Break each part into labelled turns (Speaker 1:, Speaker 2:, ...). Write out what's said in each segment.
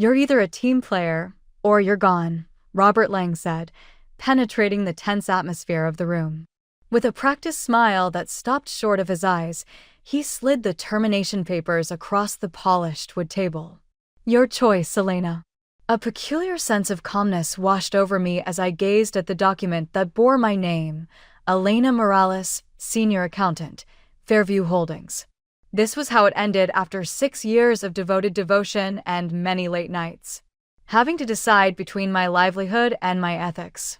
Speaker 1: "You're either a team player, or you're gone," Robert Lang said, penetrating the tense atmosphere of the room. With a practiced smile that stopped short of his eyes, he slid the termination papers across the polished wood table. "Your choice, Elena." A peculiar sense of calmness washed over me as I gazed at the document that bore my name, Elena Morales, Senior Accountant, Fairview Holdings. This was how it ended after 6 years of devoted devotion and many late nights, having to decide between my livelihood and my ethics.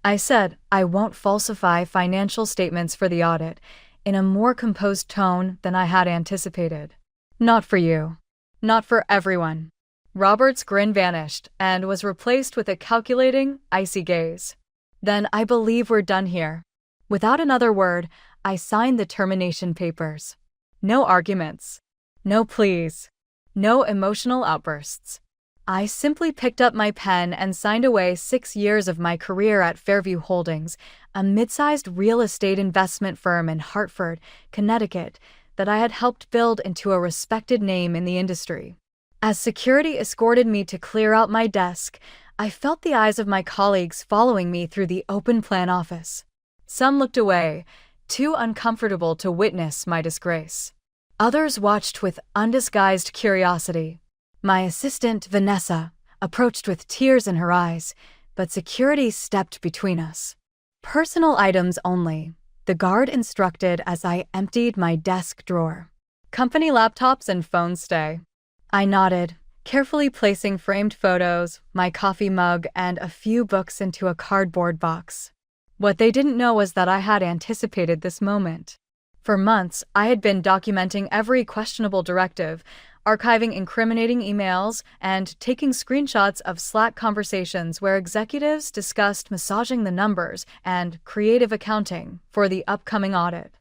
Speaker 1: I said, "I won't falsify financial statements for the audit," in a more composed tone than I had anticipated. "Not for you. Not for everyone." Robert's grin vanished and was replaced with a calculating, icy gaze. "Then I believe we're done here." Without another word, I signed the termination papers. No arguments. No pleas. No emotional outbursts. I simply picked up my pen and signed away 6 years of my career at Fairview Holdings, a mid-sized real estate investment firm in Hartford, Connecticut, that I had helped build into a respected name in the industry. As security escorted me to clear out my desk, I felt the eyes of my colleagues following me through the open plan office. Some looked away, too uncomfortable to witness my disgrace. Others watched with undisguised curiosity. My assistant, Vanessa, approached with tears in her eyes, but security stepped between us. "Personal items only," the guard instructed as I emptied my desk drawer. "Company laptops and phones stay." I nodded, carefully placing framed photos, my coffee mug, and a few books into a cardboard box. What they didn't know was that I had anticipated this moment. For months, I had been documenting every questionable directive, archiving incriminating emails, and taking screenshots of Slack conversations where executives discussed massaging the numbers and creative accounting for the upcoming audit.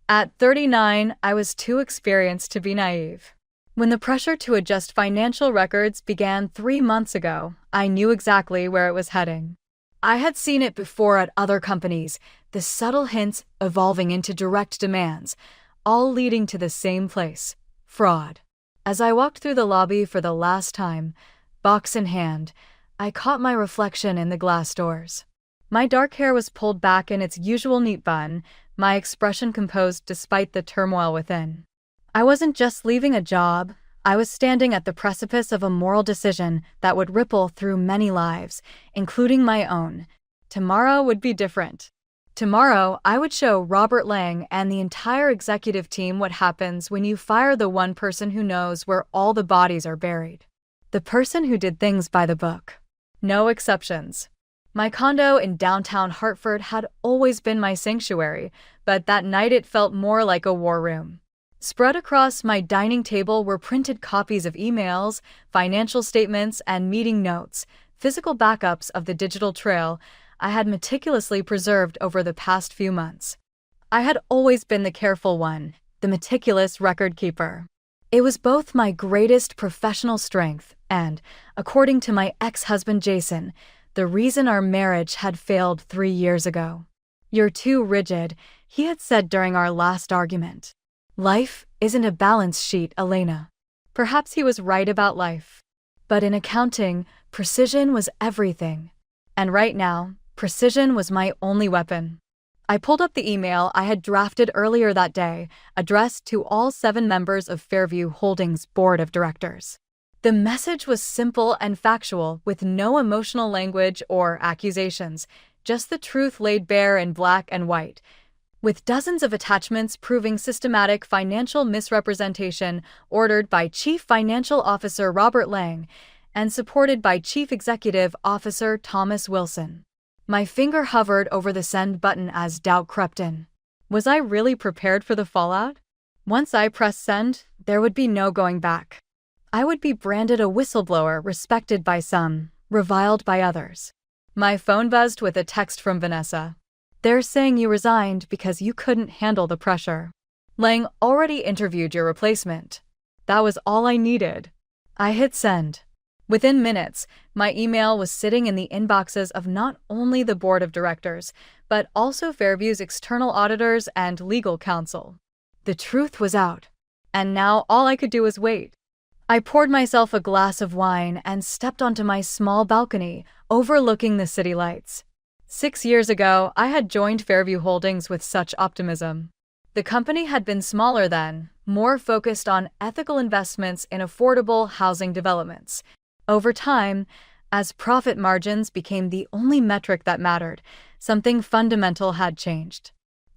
Speaker 1: At 39, I was too experienced to be naive. When the pressure to adjust financial records began 3 months ago, I knew exactly where it was heading. I had seen it before at other companies, the subtle hints evolving into direct demands, all leading to the same place: fraud. As I walked through the lobby for the last time, box in hand, I caught my reflection in the glass doors. My dark hair was pulled back in its usual neat bun, my expression composed despite the turmoil within. I wasn't just leaving a job, I was standing at the precipice of a moral decision that would ripple through many lives, including my own. Tomorrow would be different. Tomorrow, I would show Robert Lang and the entire executive team what happens when you fire the one person who knows where all the bodies are buried. The person who did things by the book. No exceptions. My condo in downtown Hartford had always been my sanctuary, but that night it felt more like a war room. Spread across my dining table were printed copies of emails, financial statements, and meeting notes, physical backups of the digital trail I had meticulously preserved over the past few months. I had always been the careful one, the meticulous record keeper. It was both my greatest professional strength and, according to my ex-husband Jason, the reason our marriage had failed 3 years ago. "You're too rigid," he had said during our last argument. "Life isn't a balance sheet, Elena." Perhaps he was right about life. But in accounting, precision was everything. And right now, precision was my only weapon. I pulled up the email I had drafted earlier that day, addressed to all 7 members of Fairview Holdings' board of directors. The message was simple and factual, with no emotional language or accusations, just the truth laid bare in black and white, with dozens of attachments proving systematic financial misrepresentation ordered by Chief Financial Officer Robert Lang and supported by Chief Executive Officer Thomas Wilson. My finger hovered over the send button as doubt crept in. Was I really prepared for the fallout? Once I pressed send, there would be no going back. I would be branded a whistleblower respected by some, reviled by others. My phone buzzed with a text from Vanessa. "They're saying you resigned because you couldn't handle the pressure. Lang already interviewed your replacement." That was all I needed. I hit send. Within minutes, my email was sitting in the inboxes of not only the board of directors, but also Fairview's external auditors and legal counsel. The truth was out. And now all I could do was wait. I poured myself a glass of wine and stepped onto my small balcony, overlooking the city lights. 6 years ago, I had joined Fairview Holdings with such optimism. The company had been smaller then, more focused on ethical investments in affordable housing developments. Over time, as profit margins became the only metric that mattered, something fundamental had changed.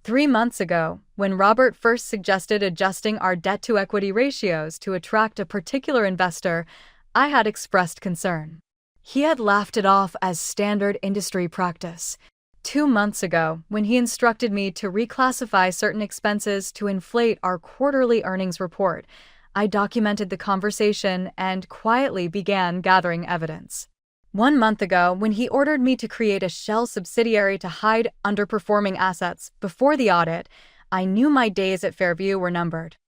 Speaker 1: 3 months ago, when Robert first suggested adjusting our debt-to-equity ratios to attract a particular investor, I had expressed concern. He had laughed it off as standard industry practice. 2 months ago, when he instructed me to reclassify certain expenses to inflate our quarterly earnings report, I documented the conversation and quietly began gathering evidence. 1 month ago, when he ordered me to create a shell subsidiary to hide underperforming assets before the audit, I knew my days at Fairview were numbered.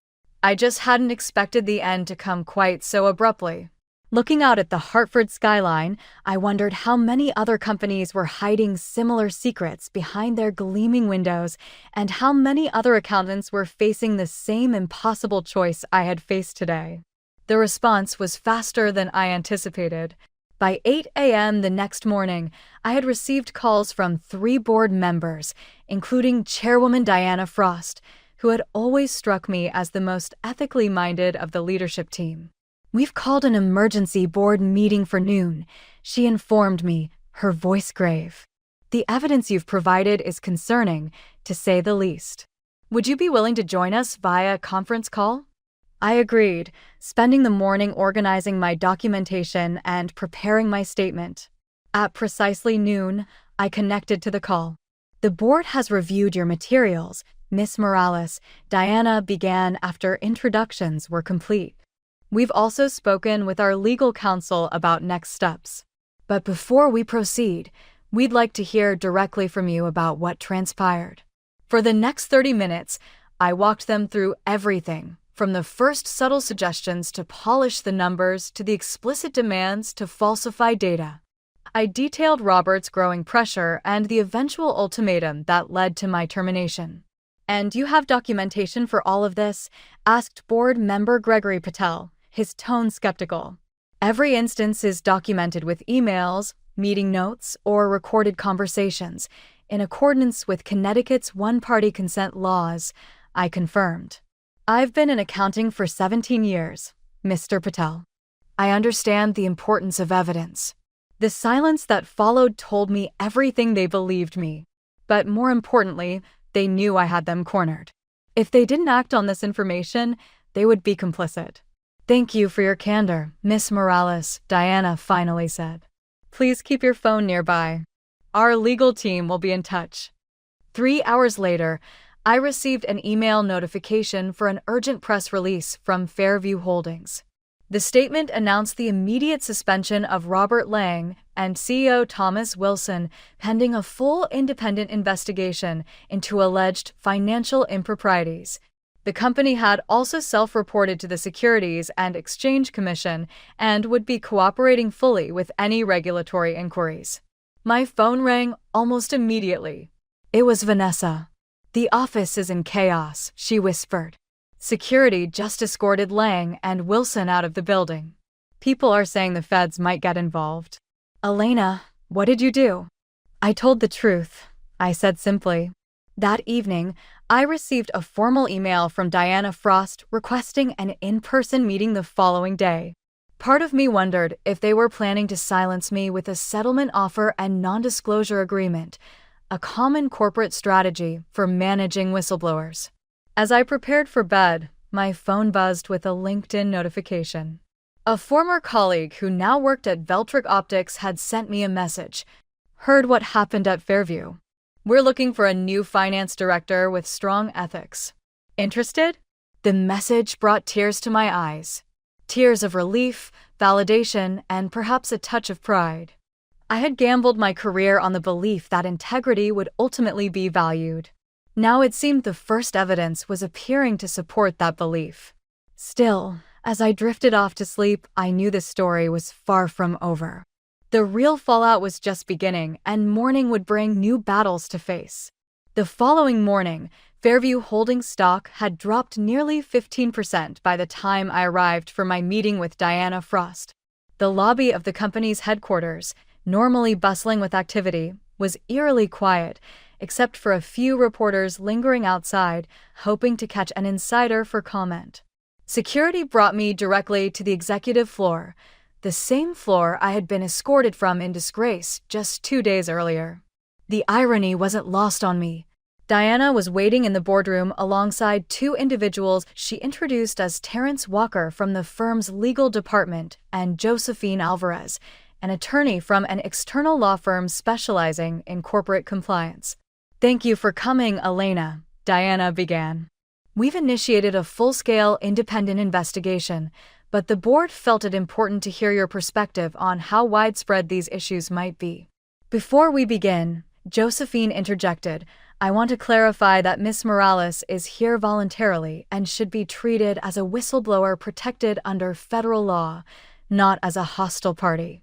Speaker 1: I just hadn't expected the end to come quite so abruptly. Looking out at the Hartford skyline, I wondered how many other companies were hiding similar secrets behind their gleaming windows, and how many other accountants were facing the same impossible choice I had faced today. The response was faster than I anticipated. By 8 a.m. the next morning, I had received calls from 3 board members, including Chairwoman Diana Frost, who had always struck me as the most ethically minded of the leadership team. "We've called an emergency board meeting for noon," she informed me, her voice grave. "The evidence you've provided is concerning, to say the least. Would you be willing to join us via conference call?" I agreed, spending the morning organizing my documentation and preparing my statement. At precisely noon, I connected to the call. "The board has reviewed your materials, Miss Morales," Diana began after introductions were complete. "We've also spoken with our legal counsel about next steps. But before we proceed, we'd like to hear directly from you about what transpired." For the next 30 minutes, I walked them through everything, from the first subtle suggestions to polish the numbers to the explicit demands to falsify data. I detailed Robert's growing pressure and the eventual ultimatum that led to my termination. "And you have documentation for all of this?" asked board member Gregory Patel, his tone skeptical. "Every instance is documented with emails, meeting notes, or recorded conversations, in accordance with Connecticut's one-party consent laws," I confirmed. "I've been in accounting for 17 years, Mr. Patel. I understand the importance of evidence." The silence that followed told me everything they believed me. But more importantly, they knew I had them cornered. If they didn't act on this information, they would be complicit. "Thank you for your candor, Miss Morales," Diana finally said. "Please keep your phone nearby. Our legal team will be in touch." 3 hours later, I received an email notification for an urgent press release from Fairview Holdings. The statement announced the immediate suspension of Robert Lang and CEO Thomas Wilson pending a full independent investigation into alleged financial improprieties. The company had also self-reported to the Securities and Exchange Commission and would be cooperating fully with any regulatory inquiries. My phone rang almost immediately. It was Vanessa. "The office is in chaos," she whispered. "Security just escorted Lang and Wilson out of the building. People are saying the feds might get involved." "Elena, what did you do?" "I told the truth," I said simply. That evening, I received a formal email from Diana Frost requesting an in-person meeting the following day. Part of me wondered if they were planning to silence me with a settlement offer and non-disclosure agreement, a common corporate strategy for managing whistleblowers. As I prepared for bed, my phone buzzed with a LinkedIn notification. A former colleague who now worked at Veltric Optics had sent me a message. "Heard what happened at Fairview. We're looking for a new finance director with strong ethics. Interested?" The message brought tears to my eyes. Tears of relief, validation, and perhaps a touch of pride. I had gambled my career on the belief that integrity would ultimately be valued. Now it seemed the first evidence was appearing to support that belief. Still, as I drifted off to sleep, I knew the story was far from over. The real fallout was just beginning, and morning would bring new battles to face. The following morning, Fairview Holdings stock had dropped nearly 15% by the time I arrived for my meeting with Diana Frost. The lobby of the company's headquarters, normally bustling with activity, was eerily quiet, except for a few reporters lingering outside, hoping to catch an insider for comment. Security brought me directly to the executive floor, the same floor I had been escorted from in disgrace just 2 days earlier. The irony wasn't lost on me. Diana was waiting in the boardroom alongside two individuals she introduced as Terrence Walker from the firm's legal department and Josephine Alvarez, an attorney from an external law firm specializing in corporate compliance. "Thank you for coming, Elena," Diana began. "We've initiated a full-scale independent investigation, but the board felt it important to hear your perspective on how widespread these issues might be." "Before we begin," Josephine interjected, "I want to clarify that Ms. Morales is here voluntarily and should be treated as a whistleblower protected under federal law, not as a hostile party."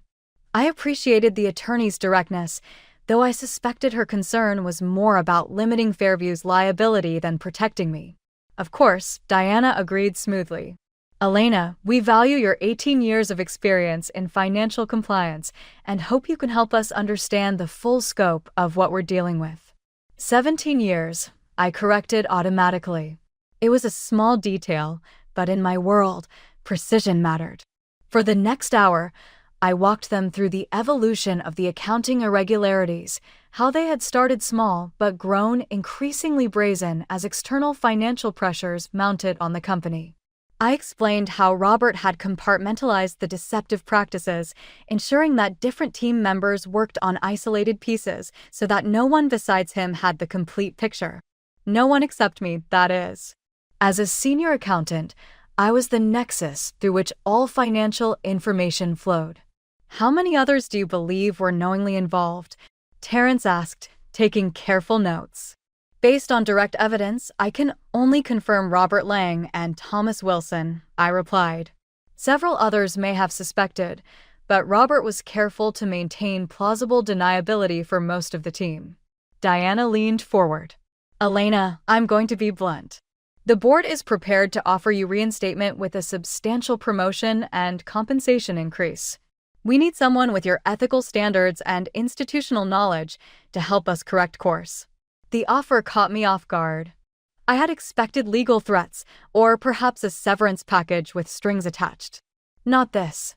Speaker 1: I appreciated the attorney's directness, though I suspected her concern was more about limiting Fairview's liability than protecting me. Of course, Diana agreed smoothly. "Elena, we value your 18 years of experience in financial compliance and hope you can help us understand the full scope of what we're dealing with." 17 years, I corrected automatically. It was a small detail, but in my world, precision mattered. For the next hour, I walked them through the evolution of the accounting irregularities, how they had started small but grown increasingly brazen as external financial pressures mounted on the company. I explained how Robert had compartmentalized the deceptive practices, ensuring that different team members worked on isolated pieces so that no one besides him had the complete picture. No one except me, that is. As a senior accountant, I was the nexus through which all financial information flowed. "How many others do you believe were knowingly involved?" Terrence asked, taking careful notes. "Based on direct evidence, I can only confirm Robert Lang and Thomas Wilson," I replied. Several others may have suspected, but Robert was careful to maintain plausible deniability for most of the team. Diana leaned forward. "Elena, I'm going to be blunt. The board is prepared to offer you reinstatement with a substantial promotion and compensation increase. We need someone with your ethical standards and institutional knowledge to help us correct course." The offer caught me off guard. I had expected legal threats, or perhaps a severance package with strings attached. Not this.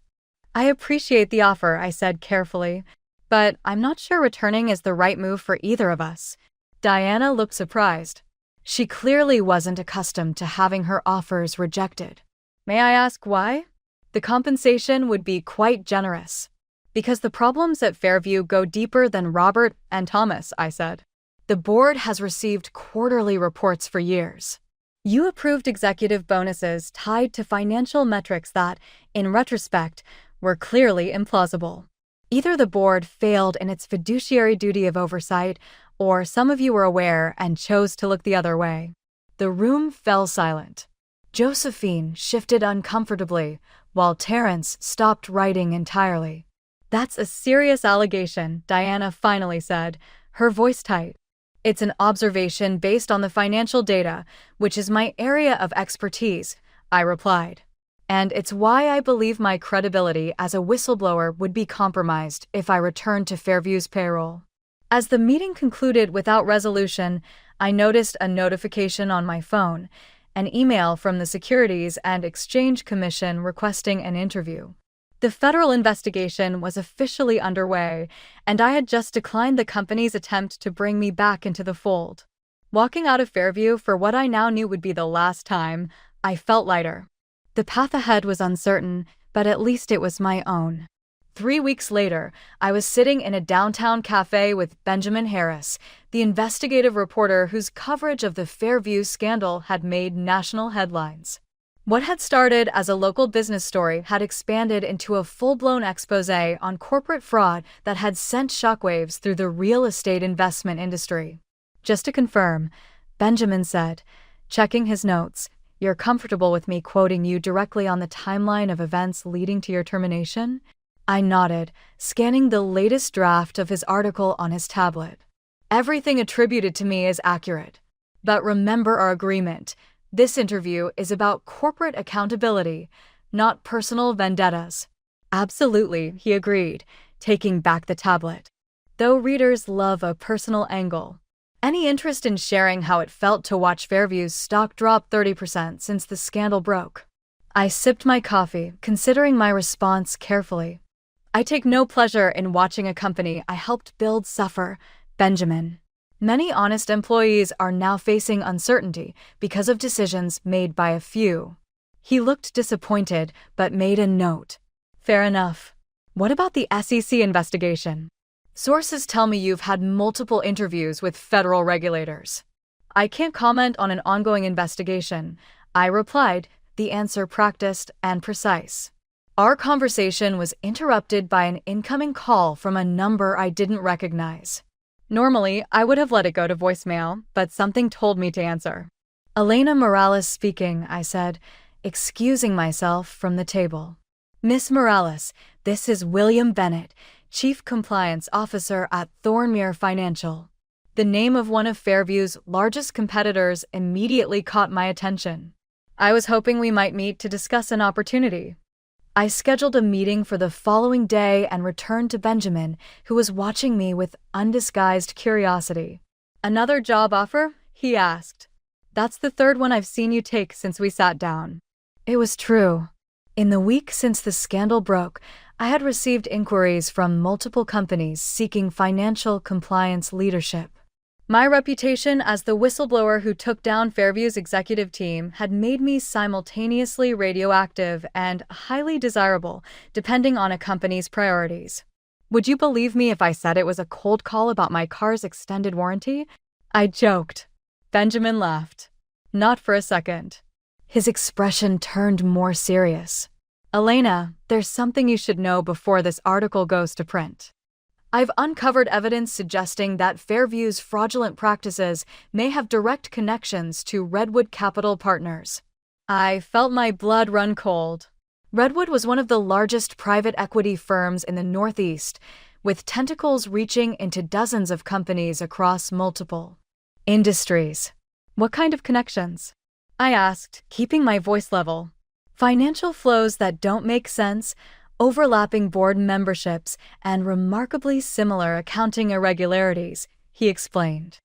Speaker 1: "I appreciate the offer," I said carefully, "but I'm not sure returning is the right move for either of us." Diana looked surprised. She clearly wasn't accustomed to having her offers rejected. "May I ask why?" "The compensation would be quite generous." "Because the problems at Fairview go deeper than Robert and Thomas," I said. "The board has received quarterly reports for years. You approved executive bonuses tied to financial metrics that, in retrospect, were clearly implausible. Either the board failed in its fiduciary duty of oversight, or some of you were aware and chose to look the other way." The room fell silent. Josephine shifted uncomfortably, while Terrence stopped writing entirely. "That's a serious allegation," Diana finally said, her voice tight. "It's an observation based on the financial data, which is my area of expertise," I replied. "And it's why I believe my credibility as a whistleblower would be compromised if I returned to Fairview's payroll." As the meeting concluded without resolution, I noticed a notification on my phone, an email from the Securities and Exchange Commission requesting an interview. The federal investigation was officially underway, and I had just declined the company's attempt to bring me back into the fold. Walking out of Fairview for what I now knew would be the last time, I felt lighter. The path ahead was uncertain, but at least it was my own. 3 weeks later, I was sitting in a downtown cafe with Benjamin Harris, the investigative reporter whose coverage of the Fairview scandal had made national headlines. What had started as a local business story had expanded into a full-blown exposé on corporate fraud that had sent shockwaves through the real estate investment industry. "Just to confirm," Benjamin said, checking his notes, "you're comfortable with me quoting you directly on the timeline of events leading to your termination?" I nodded, scanning the latest draft of his article on his tablet. "Everything attributed to me is accurate." But remember our agreement. This interview is about corporate accountability, not personal vendettas. Absolutely, he agreed, taking back the tablet. Though readers love a personal angle. Any interest in sharing how it felt to watch Fairview's stock drop 30% since the scandal broke? I sipped my coffee, considering my response carefully. I take no pleasure in watching a company I helped build suffer, Benjamin. Many honest employees are now facing uncertainty because of decisions made by a few. He looked disappointed, but made a note. Fair enough. What about the SEC investigation? Sources tell me you've had multiple interviews with federal regulators. I can't comment on an ongoing investigation, I replied, the answer practiced and precise. Our conversation was interrupted by an incoming call from a number I didn't recognize. Normally, I would have let it go to voicemail, but something told me to answer. Elena Morales speaking, I said, excusing myself from the table. Miss Morales, this is William Bennett, Chief Compliance Officer at Thornmere Financial. The name of one of Fairview's largest competitors immediately caught my attention. I was hoping we might meet to discuss an opportunity. I scheduled a meeting for the following day and returned to Benjamin, who was watching me with undisguised curiosity. Another job offer? He asked. That's the third one I've seen you take since we sat down. It was true. In the week since the scandal broke, I had received inquiries from multiple companies seeking financial compliance leadership. My reputation as the whistleblower who took down Fairview's executive team had made me simultaneously radioactive and highly desirable, depending on a company's priorities. Would you believe me if I said it was a cold call about my car's extended warranty? I joked. Benjamin laughed. Not for a second. His expression turned more serious. Elena, there's something you should know before this article goes to print. I've uncovered evidence suggesting that Fairview's fraudulent practices may have direct connections to Redwood Capital Partners. I felt my blood run cold. Redwood was one of the largest private equity firms in the Northeast, with tentacles reaching into dozens of companies across multiple industries. What kind of connections? I asked, keeping my voice level. Financial flows that don't make sense, overlapping board memberships, and remarkably similar accounting irregularities, he explained.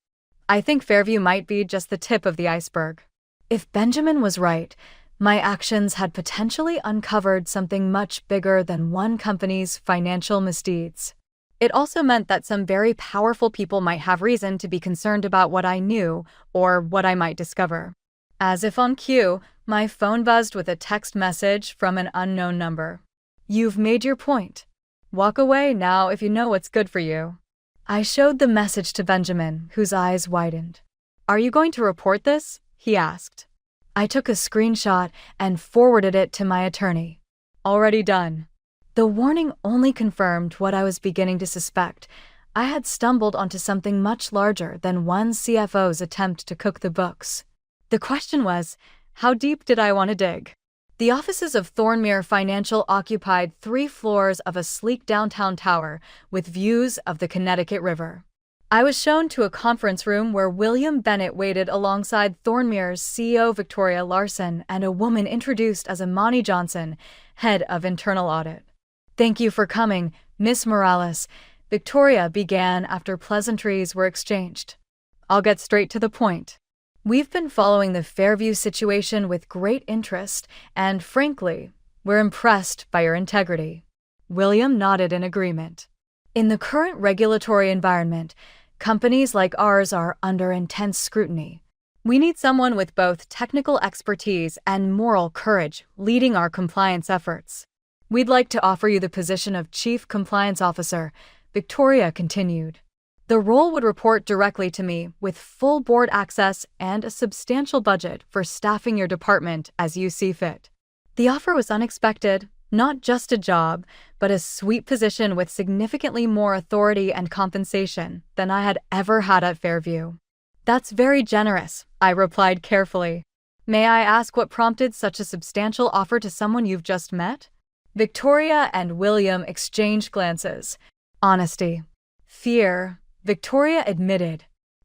Speaker 1: I think Fairview might be just the tip of the iceberg. If Benjamin was right, my actions had potentially uncovered something much bigger than one company's financial misdeeds. It also meant that some very powerful people might have reason to be concerned about what I knew or what I might discover. As if on cue, my phone buzzed with a text message from an unknown number. You've made your point. Walk away now if you know what's good for you. I showed the message to Benjamin, whose eyes widened. Are you going to report this? He asked. I took a screenshot and forwarded it to my attorney. Already done. The warning only confirmed what I was beginning to suspect. I had stumbled onto something much larger than one CFO's attempt to cook the books. The question was, how deep did I want to dig? The offices of Thornmere Financial occupied 3 floors of a sleek downtown tower with views of the Connecticut River. I was shown to a conference room where William Bennett waited alongside Thornmere's CEO Victoria Larson and a woman introduced as Imani Johnson, head of internal audit. Thank you for coming, Miss Morales, Victoria began after pleasantries were exchanged. I'll get straight to the point. We've been following the Fairview situation with great interest, and frankly, we're impressed by your integrity. William nodded in agreement. In the current regulatory environment, companies like ours are under intense scrutiny. We need someone with both technical expertise and moral courage leading our compliance efforts. We'd like to offer you the position of Chief Compliance Officer, Victoria continued. The role would report directly to me with full board access and a substantial budget for staffing your department as you see fit. The offer was unexpected, not just a job, but a sweet position with significantly more authority and compensation than I had ever had at Fairview. That's very generous, I replied carefully. May I ask what prompted such a substantial offer to someone you've just met? Victoria and William exchanged glances. Honesty. Fear. Victoria admitted.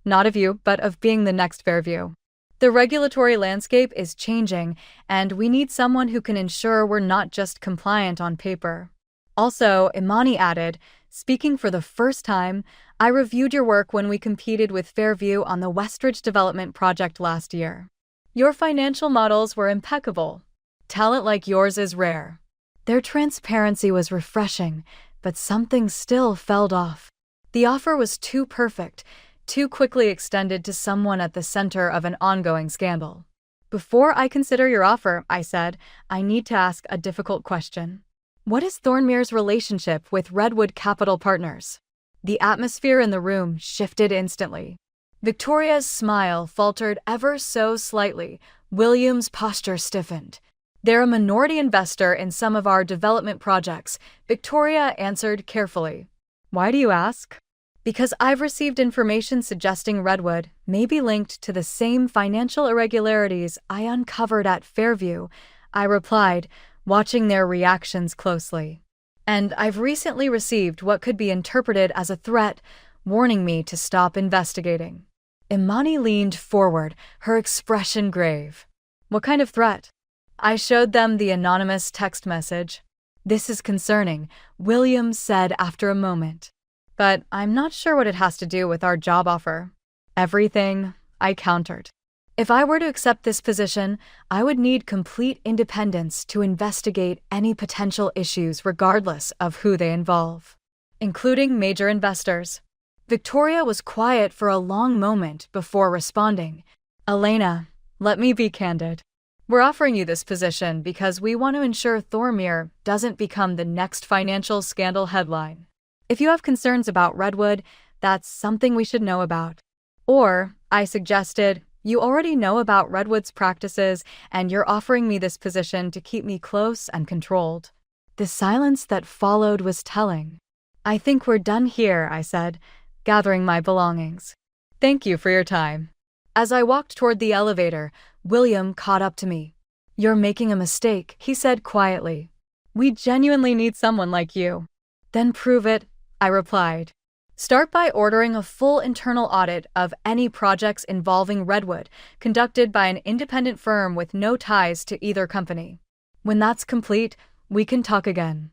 Speaker 1: Not of you, but of being the next Fairview. The regulatory landscape is changing, and we need someone who can ensure we're not just compliant on paper. Also, Imani added, speaking for the first time, I reviewed your work when we competed with Fairview on the Westridge Development Project last year. Your financial models were impeccable. Talent like yours is rare. Their transparency was refreshing, but something still felt off. The offer was too perfect, too quickly extended to someone at the center of an ongoing scandal. Before I consider your offer, I said, I need to ask a difficult question. What is Thornmere's relationship with Redwood Capital Partners? The atmosphere in the room shifted instantly. Victoria's smile faltered ever so slightly. William's posture stiffened. They're a minority investor in some of our development projects, Victoria answered carefully. Why do you ask? Because I've received information suggesting Redwood may be linked to the same financial irregularities I uncovered at Fairview, I replied, watching their reactions closely. And I've recently received what could be interpreted as a threat, warning me to stop investigating. Imani leaned forward, her expression grave. What kind of threat? I showed them the anonymous text message. This is concerning, William said after a moment. But I'm not sure what it has to do with our job offer. Everything, I countered. If I were to accept this position, I would need complete independence to investigate any potential issues regardless of who they involve, including major investors. Victoria was quiet for a long moment before responding. Elena, let me be candid. We're offering you this position because we want to ensure Thornmere doesn't become the next financial scandal headline. If you have concerns about Redwood, that's something we should know about. Or, I suggested, you already know about Redwood's practices and you're offering me this position to keep me close and controlled. The silence that followed was telling. I think we're done here, I said, gathering my belongings. Thank you for your time. As I walked toward the elevator, William caught up to me. You're making a mistake, he said quietly. We genuinely need someone like you. Then prove it, I replied. Start by ordering a full internal audit of any projects involving Redwood, conducted by an independent firm with no ties to either company. When that's complete, we can talk again.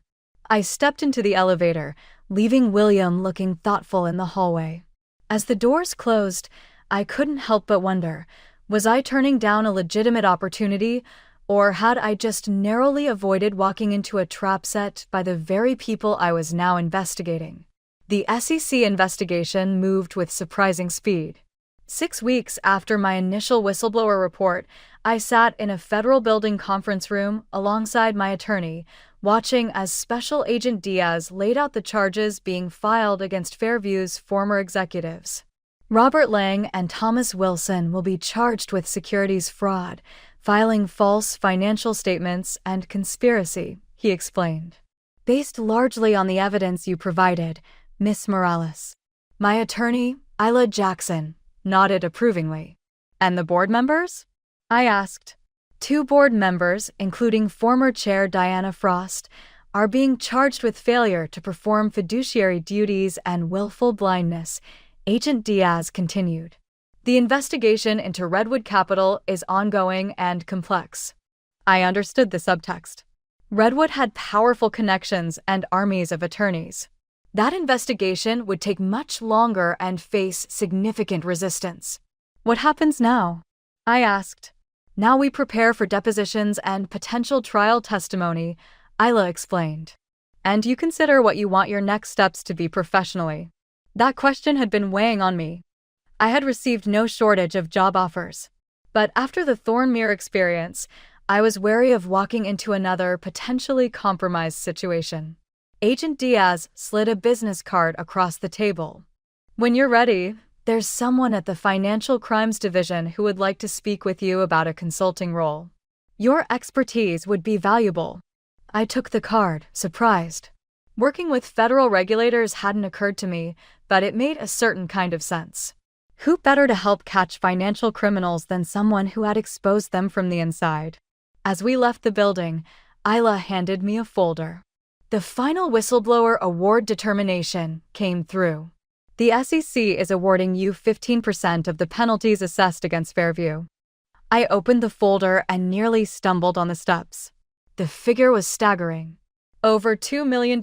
Speaker 1: I stepped into the elevator, leaving William looking thoughtful in the hallway. As the doors closed, I couldn't help but wonder, was I turning down a legitimate opportunity, or had I just narrowly avoided walking into a trap set by the very people I was now investigating? The SEC investigation moved with surprising speed. 6 weeks after my initial whistleblower report, I sat in a federal building conference room alongside my attorney, watching as Special Agent Diaz laid out the charges being filed against Fairview's former executives. Robert Lang and Thomas Wilson will be charged with securities fraud, filing false financial statements, and conspiracy, he explained. Based largely on the evidence you provided, Miss Morales. My attorney, Isla Jackson, nodded approvingly. And the board members? I asked. 2 board members, including former chair Diana Frost, are being charged with failure to perform fiduciary duties and willful blindness, Agent Diaz continued. The investigation into Redwood Capital is ongoing and complex. I understood the subtext. Redwood had powerful connections and armies of attorneys. That investigation would take much longer and face significant resistance. What happens now? I asked. Now we prepare for depositions and potential trial testimony, Isla explained. And you consider what you want your next steps to be professionally. That question had been weighing on me. I had received no shortage of job offers. But after the Thornmere experience, I was wary of walking into another potentially compromised situation. Agent Diaz slid a business card across the table. When you're ready, there's someone at the Financial Crimes Division who would like to speak with you about a consulting role. Your expertise would be valuable. I took the card, surprised. Working with federal regulators hadn't occurred to me, but it made a certain kind of sense. Who better to help catch financial criminals than someone who had exposed them from the inside? As we left the building, Isla handed me a folder. The final whistleblower award determination came through. The SEC is awarding you 15% of the penalties assessed against Fairview. I opened the folder and nearly stumbled on the steps. The figure was staggering. Over $2 million.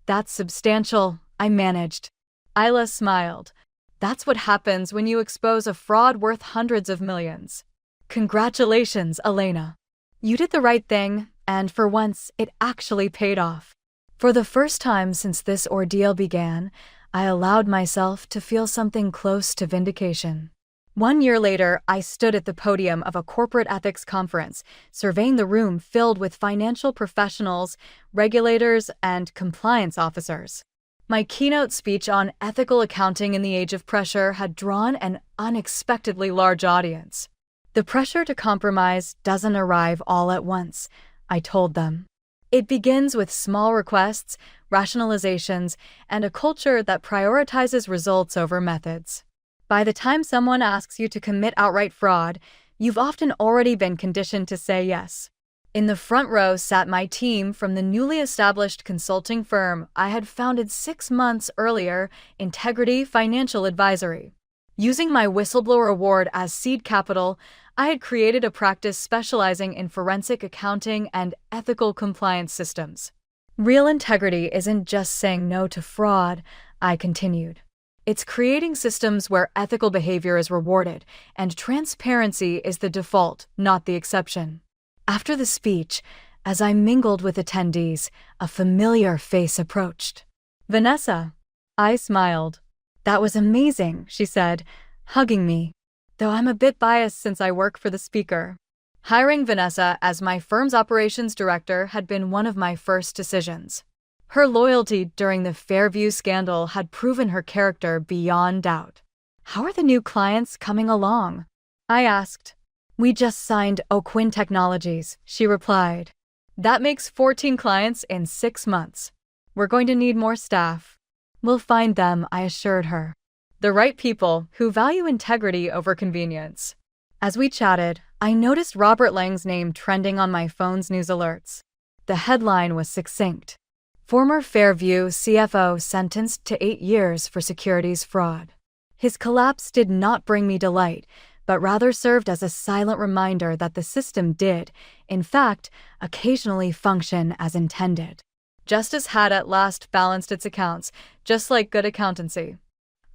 Speaker 1: That's substantial, I managed. Isla smiled. That's what happens when you expose a fraud worth hundreds of millions. Congratulations, Elena. You did the right thing, and for once, it actually paid off. For the first time since this ordeal began, I allowed myself to feel something close to vindication. 1 year later, I stood at the podium of a corporate ethics conference, surveying the room filled with financial professionals, regulators, and compliance officers. My keynote speech on ethical accounting in the age of pressure had drawn an unexpectedly large audience. The pressure to compromise doesn't arrive all at once, I told them. It begins with small requests, rationalizations, and a culture that prioritizes results over methods. By the time someone asks you to commit outright fraud, you've often already been conditioned to say yes. In the front row sat my team from the newly established consulting firm I had founded 6 months earlier, Integrity Financial Advisory. Using my whistleblower award as seed capital, I had created a practice specializing in forensic accounting and ethical compliance systems. Real integrity isn't just saying no to fraud, I continued. It's creating systems where ethical behavior is rewarded, and transparency is the default, not the exception. After the speech, as I mingled with attendees, a familiar face approached. Vanessa. I smiled. That was amazing, she said, hugging me. Though I'm a bit biased since I work for the speaker. Hiring Vanessa as my firm's operations director had been one of my first decisions. Her loyalty during the Fairview scandal had proven her character beyond doubt. How are the new clients coming along? I asked. We just signed O'Quinn Technologies, she replied. That makes 14 clients in 6 months. We're going to need more staff. We'll find them, I assured her. The right people who value integrity over convenience. As we chatted, I noticed Robert Lang's name trending on my phone's news alerts. The headline was succinct. Former Fairview CFO sentenced to 8 years for securities fraud. His collapse did not bring me delight, but rather served as a silent reminder that the system did, in fact, occasionally function as intended. Justice had at last balanced its accounts, just like good accountancy.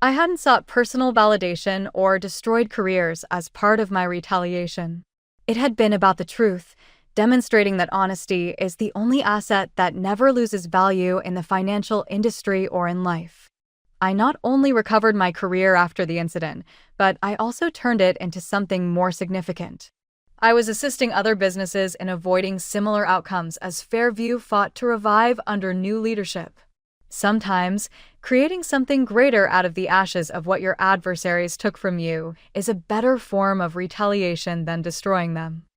Speaker 1: I hadn't sought personal validation or destroyed careers as part of my retaliation. It had been about the truth, demonstrating that honesty is the only asset that never loses value in the financial industry or in life. I not only recovered my career after the incident, but I also turned it into something more significant. I was assisting other businesses in avoiding similar outcomes as Fairview fought to revive under new leadership. Sometimes, creating something greater out of the ashes of what your adversaries took from you is a better form of retaliation than destroying them.